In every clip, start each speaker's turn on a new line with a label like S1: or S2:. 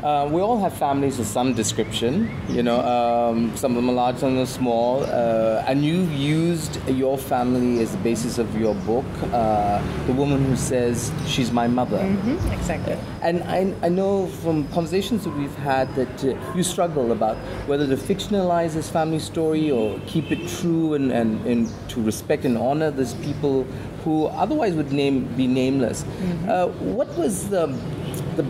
S1: We all have families of some description, some of them are large, some of them are small, and you used your family as the basis of your book, The Woman Who Says She's My Mother.
S2: Mm-hmm, exactly.
S1: And I know from conversations that we've had that you struggle about whether to fictionalize this family story or keep it true and to respect and honor these people who otherwise would be nameless. Mm-hmm. What was the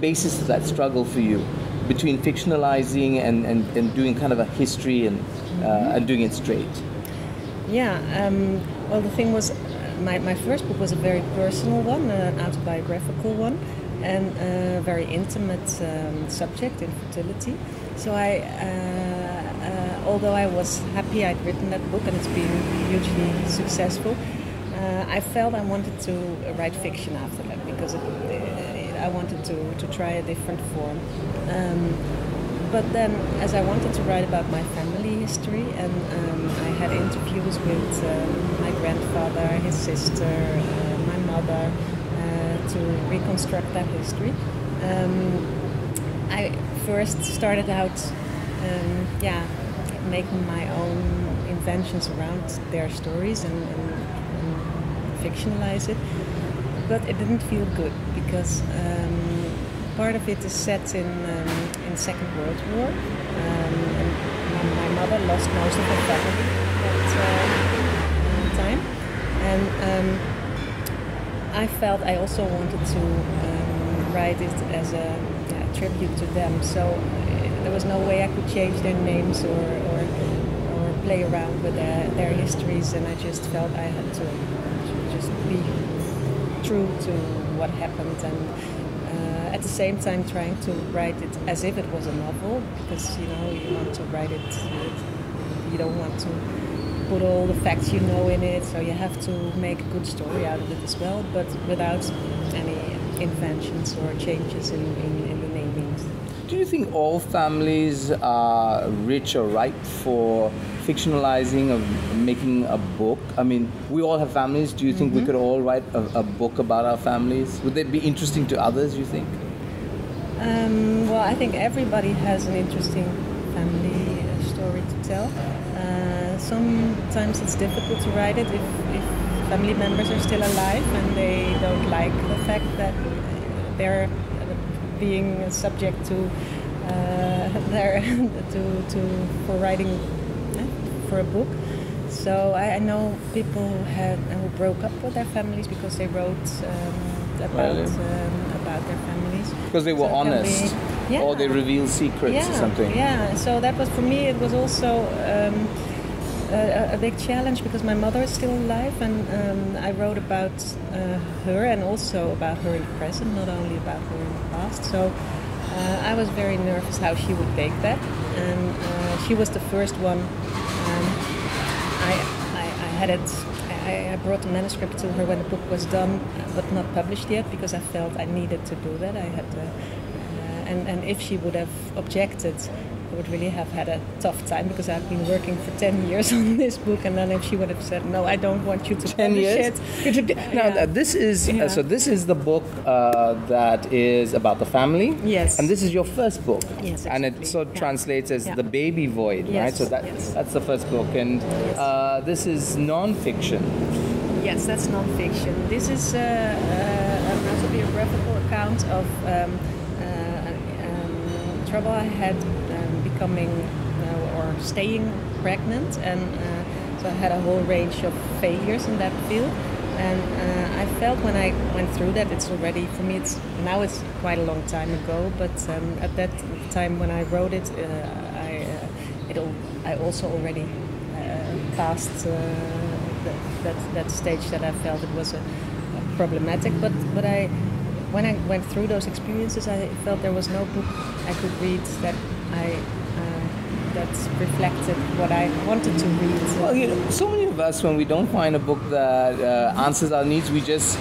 S1: basis of that struggle for you between fictionalizing and doing kind of a history and doing it straight?
S2: Yeah, well, the thing was, my first book was a very personal one, an autobiographical one, and a very intimate subject, infertility. So although I was happy I'd written that book and it's been hugely successful, I felt I wanted to write fiction after that because I wanted to try a different form. But then, as I wanted to write about my family history, and I had interviews with my grandfather, his sister, my mother, to reconstruct that history, I first started out, making my own inventions around their stories and fictionalize it. But it didn't feel good because part of it is set in Second World War, and my mother lost most of her family at that time, and I felt I also wanted to write it as a tribute to them. So there was no way I could change their names or play around with their histories, and I just felt I had to just be true to what happened, and at the same time trying to write it as if it was a novel, because you want to write it, you don't want to put all the facts in it, so you have to make a good story out of it as well, but without any inventions or changes in the namings.
S1: Do you think all families are rich or ripe for fictionalizing or making a book? I mean, we all have families. Do you think we could all write a book about our families? Would that be interesting to others, you think?
S2: Well, I think everybody has an interesting family story to tell. Sometimes it's difficult to write it if family members are still alive and they don't like the fact that they're being subject to for writing for a book. So I know people who broke up with their families because they wrote about their families.
S1: Because they were honest, or they revealed secrets or something.
S2: Yeah, so that was, for me, it was also a big challenge because my mother is still alive, and I wrote about her and also about her in the present, not only about her in the past. So I was very nervous how she would take that, and she was the first one. I brought the manuscript to her when the book was done, but not published yet, because I felt I needed to do that. I had to, and if she would have objected, I would really have had a tough time, because I've been working for 10 years on this book, and then if she would have said, no, I don't want you to publish it.
S1: Now, this is so this is the book that is about the family.
S2: Yes.
S1: And this is your first book.
S2: Yes, exactly.
S1: And it sort of translates as The Baby Void,
S2: yes.
S1: right? So that's the first book. And this is non-fiction.
S2: Yes, that's non-fiction. This is an autobiographical account of trouble I had becoming or staying pregnant, and so I had a whole range of failures in that field. And I felt when I went through that, it's already, for me, it's quite a long time ago, but at that time when I wrote it, I also already passed that stage that I felt it was problematic. But when I went through those experiences, I felt there was no book I could read that that reflected what I wanted to read.
S1: Well, so many of us, when we don't find a book that answers our needs, we just,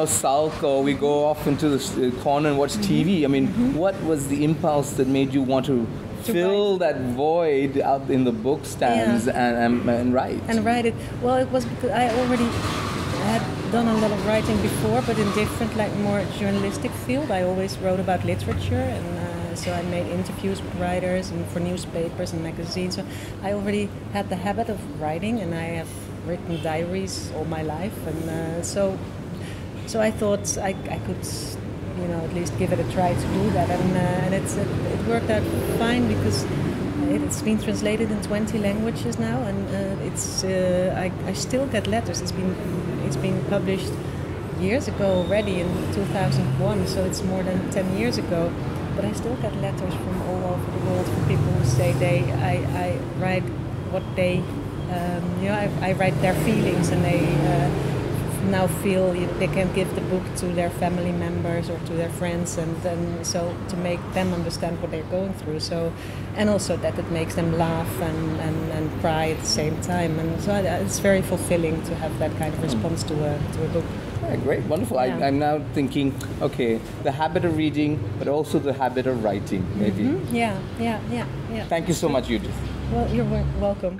S1: sulk, or we go off into the corner and watch TV. I mean, what was the impulse that made you want to fill that void out in the book stands and write?
S2: And write it. Well, it was because I already had done a lot of writing before, but in different, more journalistic field. I always wrote about literature and So I made interviews with writers and for newspapers and magazines. So I already had the habit of writing, and I have written diaries all my life. And so I thought I could, at least give it a try to do that. And it worked out fine because it's been translated in 20 languages now, and I still get letters. It's been published years ago already in 2001, so it's more than 10 years ago. But I still get letters from all over the world from people who say I write what they, I write their feelings, and they now feel they can give the book to their family members or to their friends, and then so to make them understand what they're going through. So, and also that it makes them laugh and cry at the same time, and so it's very fulfilling to have that kind of response to a book.
S1: Yeah, great, wonderful.
S2: Yeah.
S1: I'm now thinking, okay, the habit of reading, but also the habit of writing, maybe.
S2: Mm-hmm. Yeah.
S1: Thank you so much, Judith.
S2: Well, you're welcome.